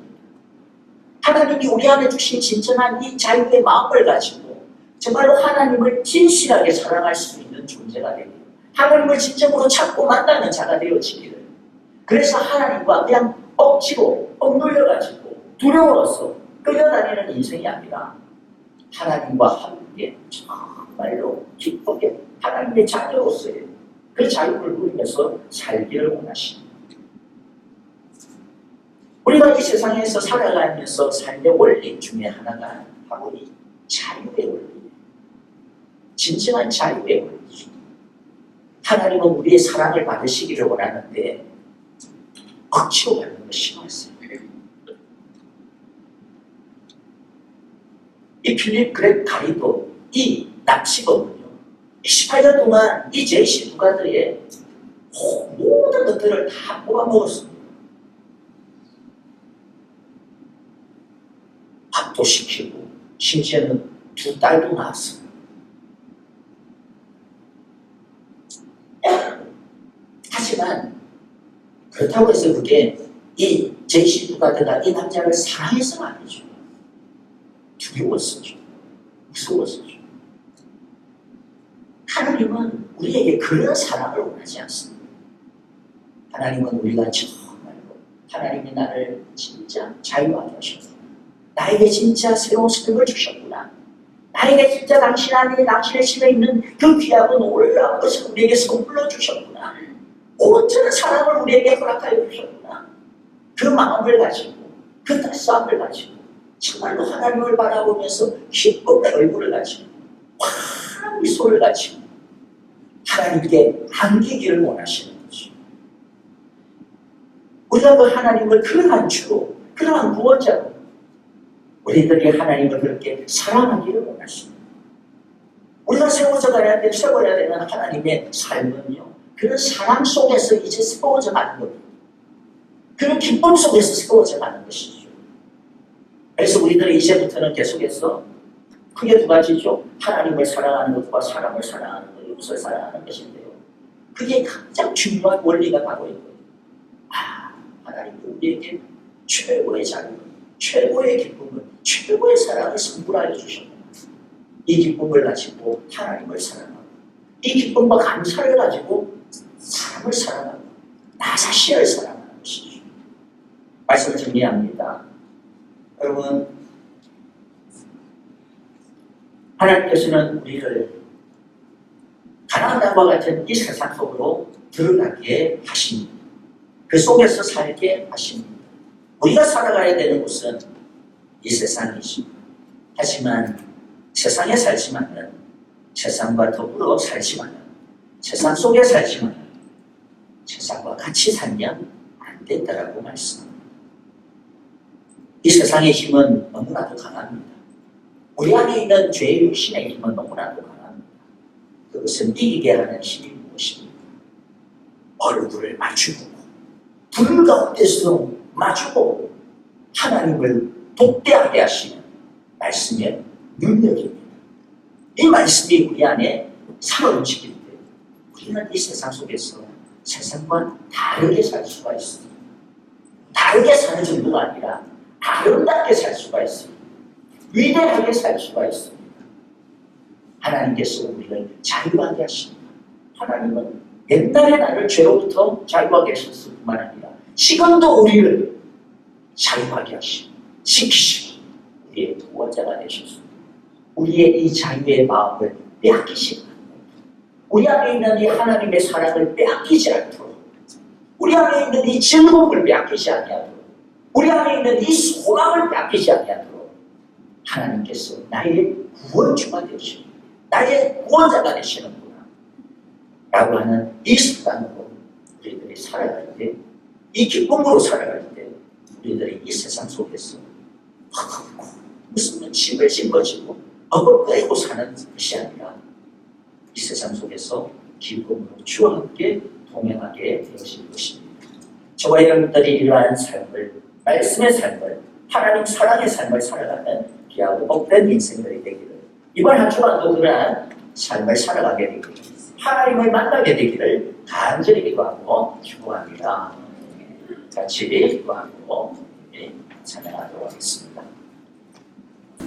하나님이 우리 안에 주신 진정한 이 자유의 마음을 가지고 정말로 하나님을 진실하게 사랑할 수 있는 존재가 되기를, 하나님을 진정으로 찾고 만나는 자가 되어지기를, 그래서 하나님과 그냥 억지로 억눌려가지고 두려워서 끌려다니는 인생이 아니라 하나님과 함께 정말로 기쁘게 하나님의 자녀로서의 그 자유를 누리면서 살기를 원하십니다. 우리가 이 세상에서 살아가면서 삶의 원리 중에 하나가 바로 이 자유의 원리, 진정한 자유의 원리죠. 하나님은 우리의 사랑을 받으시기를 원하는데 억지로 받는 것이 맞습니다. 이 필립 그렉 가리도 이 납치범은요 18년 동안 이 제이시 두가드의 모든 것들을 다 뽑아먹었습니다. 밥도 시키고 심지어는 2딸도 낳았습니다. 하지만 그렇다고 해서 그게 이 제이시 두가드가 이 남자를 사랑해서는 아니죠. 두려웠었죠. 무서웠었죠. 하나님은 우리에게 그런 사랑을 원하지 않습니다. 하나님은 우리가 정말로 하나님이 나를 진짜 자유하게 하셨구나, 나에게 진짜 새로운 삶을 주셨구나, 나에게 진짜 당신 안에 당신의 심에 있는 그 귀하고 놀라운 것을 우리에게 선물로 주셨구나. 온전한 사랑을 우리에게 허락하여 주셨구나. 그 마음을 가지고 그 따스함을 가지고 정말로 하나님을 바라보면서 기쁨의 얼굴을 가지고 환한 미소를 가지고 하나님께 안기기를 원하시는 거죠. 우리가 그 하나님을 그러한 주로 그러한 구원자로 우리들이 하나님을 그렇게 사랑하기를 원하십니다. 우리가 세워야 되는 하나님의 삶은요, 그런 사랑 속에서 이제 세워져 가는 겁니다. 그런 기쁨 속에서 세워져 가는 것이죠. 그래서 우리들이 이제부터는 계속해서 크게 두 가지죠. 하나님을 사랑하는 것과 사람을 사랑하는 것, 이웃을 사랑하는 것인데요. 그게 가장 중요한 원리가 바로 이거예요. 하나님도 우리에게 최고의 자유, 최고의 기쁨을, 최고의 사랑을 선물하여 주셨구나. 이 기쁨을 가지고 하나님을 사랑하고, 이 기쁨과 감사를 가지고 사람을 사랑하고, 나 자신을 사랑하는 것이죠. 말씀을 정리합니다. 여러분, 하나님께서는 우리를 가나안 땅과 같은 이 세상 속으로 들어가게 하십니다. 그 속에서 살게 하십니다. 우리가 살아가야 되는 곳은 이 세상이죠. 하지만 세상에 살지만은, 세상과 더불어 살지만은, 세상 속에 살지만은 세상과 같이 살면 안 된다라고 말씀합니다. 이 세상의 힘은 너무나도 강합니다. 우리 안에 있는 죄의 육신의 힘은 너무나도 강합니다. 그것은 이기게 하는 힘이 무엇입니까? 얼굴을 마주보고 불 가운데서 마주보고 하나님을 독대하게 하시는 말씀의 능력입니다. 이 말씀이 우리 안에 살아움직일 때 우리는 이 세상 속에서 세상과 다르게 살 수가 있습니다. 다르게 사는 정도가 아니라 아름답게 살 수가 있습니다. 위대하게 살 수가 있습니다. 하나님께서 우리를 자유하게 하십니다. 하나님은 옛날에 나를 죄로부터 자유하게 하셨을 뿐만 아니라 지금도 우리를 자유하게 하시고 지키시고 우리의 구원자가 되셨습니다. 우리의 이 자유의 마음을 빼앗기시지 않고 우리 안에 있는 이 하나님의 사랑을 빼앗기지 않도록 우리 안에 있는 이 즐거움을 빼앗기지 아니하도록 우리 안에 있는 이 소망을 빼앗기지 아니하도록 하나님께서 나의 구원주가 되시고 나의 구원자가 되시는구나 라고 하는 이 사랑으로 우리들이 살아갈 때, 이 기쁨으로 살아갈 때 우리들이 이 세상 속에서 무슨 짐을 짊어지고 업어빼고 사는 것이 아니라 이 세상 속에서 기쁨으로 주와 함께 동행하게 되어질 것입니다. 저와 여러분들이 이러한 삶을, 말씀의 삶을, 하나님 사랑의 삶을 살아가는 귀하고 복된 인생들이 되기를, 이번 한 주간도 그러한 삶을 살아가게 되기를, 하나님을 만나게 되기를 간절히 기도하고 축복합니다. 같이 기도하고 찬양하도록 하겠습니다.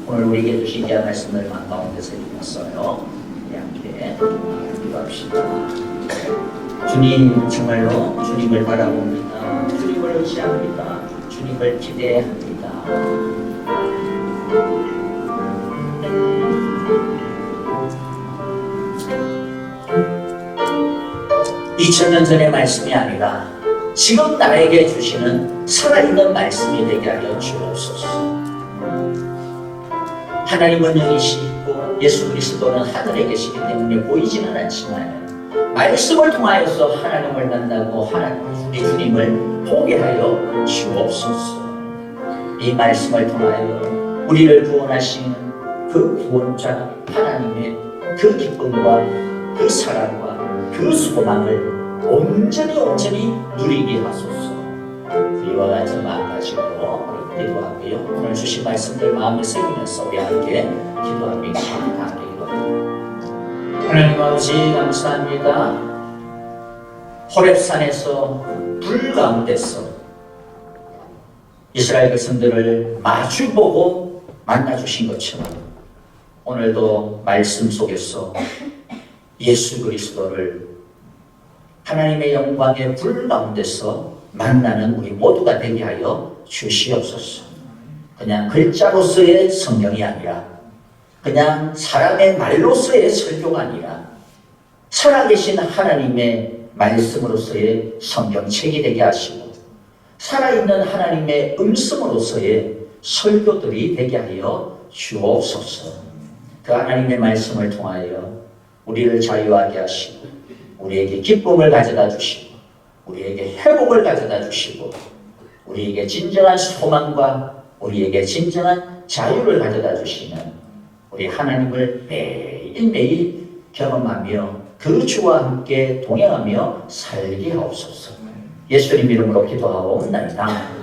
오늘 우리에게 주신 이 말씀을 마음 가운데서 읽었어요. 함께 기도합시다. 주님, 정말로 주님을 바라봅니다. 주님을 의지합니다. 주님을 기대합니다. 2000년 전의 말씀이 아니라 지금 나에게 주시는 살아있는 말씀이 되게 하여 주옵소서. 하나님은 영이시고 예수 그리스도는 하늘에 계시기 때문에 보이지는 않지만 말씀을 통하여서 하나님을 만나고 우리 주님을 보게 하여 주옵소서. 이 말씀을 통하여 우리를 구원하시는 그 구원자 하나님의 그 기쁨과 그 사랑과 그 소망을 온전히 누리게 하소서. 이와 같은 마음 가지고 기도하고요. 오늘 주신 말씀들 마음에 새기면서 우리 함께 기도합니다. 함께 기도합니다. 하나님 아버지 감사합니다. 호렙산에서 불 가운데서 이스라엘 백성들을 마주보고 만나주신 것처럼 오늘도 말씀 속에서 예수 그리스도를 하나님의 영광의 불 가운데서 만나는 우리 모두가 되게 하여 주시옵소서. 그냥 글자로서의 성령이 아니라 그냥 사람의 말로서의 설교가 아니라 살아계신 하나님의 말씀으로서의 성경책이 되게 하시고 살아있는 하나님의 음성으로서의 설교들이 되게 하여 주옵소서. 그 하나님의 말씀을 통하여 우리를 자유하게 하시고 우리에게 기쁨을 가져다 주시고 우리에게 회복을 가져다 주시고 우리에게 진정한 소망과 우리에게 진정한 자유를 가져다 주시는 우리 하나님을 매일매일 경험하며 그 주와 함께 동행하며 살게 하옵소서. 예수님 이름으로 기도하옵나이다.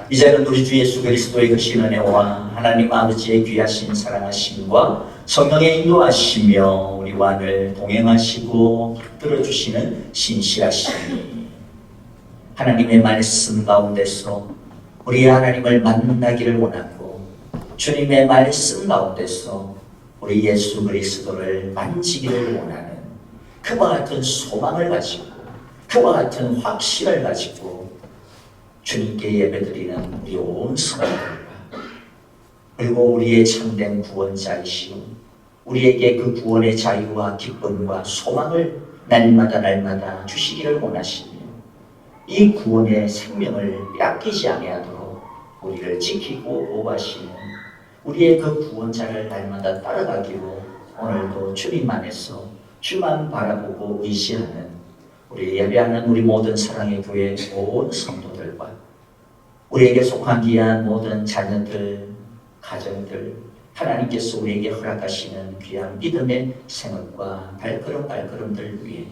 이제는 우리 주 예수 그리스도의 크신 은혜와 하나님 아버지의 귀하신 사랑하심과 성령의 인도하시며 우리와 늘 동행하시고 들어주시는 신실하심이 하나님의 말씀 가운데서 우리 하나님을 만나기를 원하고 주님의 말씀 가운데서 우리 예수 그리스도를 만지기를 원하는 그와 같은 소망을 가지고 그와 같은 확신을 가지고 주님께 예배드리는 우리 온 성도들과 그리고 우리의 참된 구원자이시오 우리에게 그 구원의 자유와 기쁨과 소망을 날마다 주시기를 원하시며 이 구원의 생명을 빼앗기지 아니하도록 우리를 지키고 보호하시는 우리의 그 구원자를 날마다 따라가기로 오늘도 주님 안에서 주만 바라보고 의지하는 우리 예배하는 우리 모든 사랑의 교회 온 성도들과 우리에게 속한 귀한 모든 자녀들, 가정들 하나님께서 우리에게 허락하시는 귀한 믿음의 생활과 발걸음들을 위해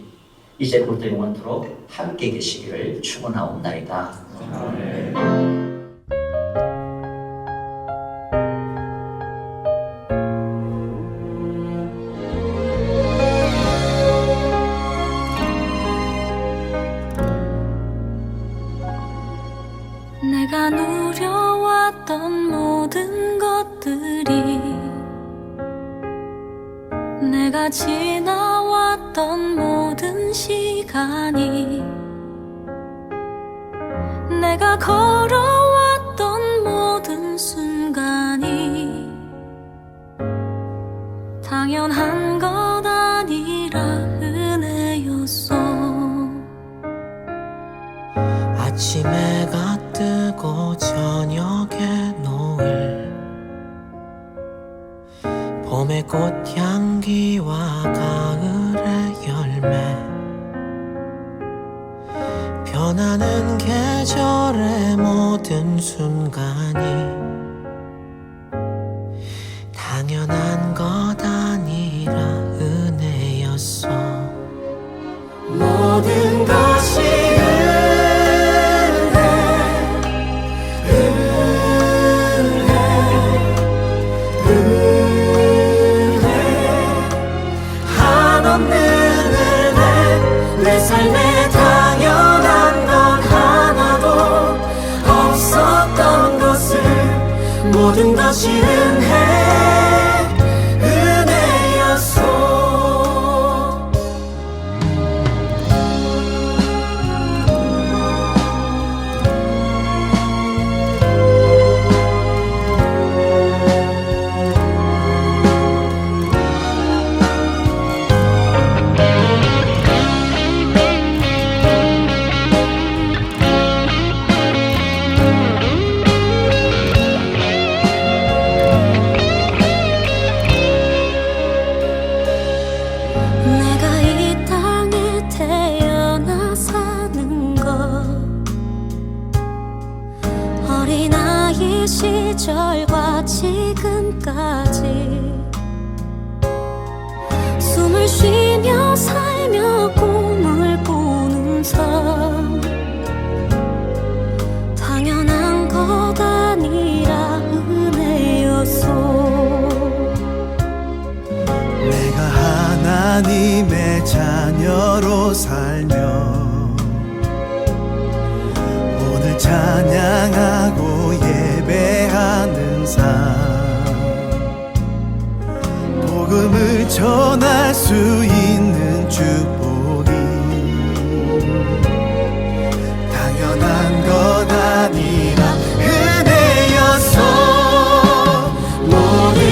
이제부터 영원토록 함께 계시기를 축원하옵나이다. 아멘. 내가 누려왔던 모든 것들이 내가 지나왔던 모든 시간이 내가 걸어왔던 모든 순간이 당연한 것 아니라 은혜였어. 아침 해가 뜨고 저녁에 노을 봄의 꽃향기와 가을의 열매 변하는 계절의 모든 순간이 당연한 것 아니라 은혜였어. 모든 것이 내 삶에 당연한 건 하나도 없었던 것을 모든 것이 은혜였어. 어린아이 시절과 지금까지 숨을 쉬며 살며 꿈을 꾸는 삶 당연한 것 아니라 은혜였어. 내가 하나님의 자녀로 살며 오늘 찬양하고 예배하는 삶 복음을 전할 수 있는 축복이 당연한 것 아니라 은혜였어. 모든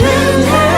은혜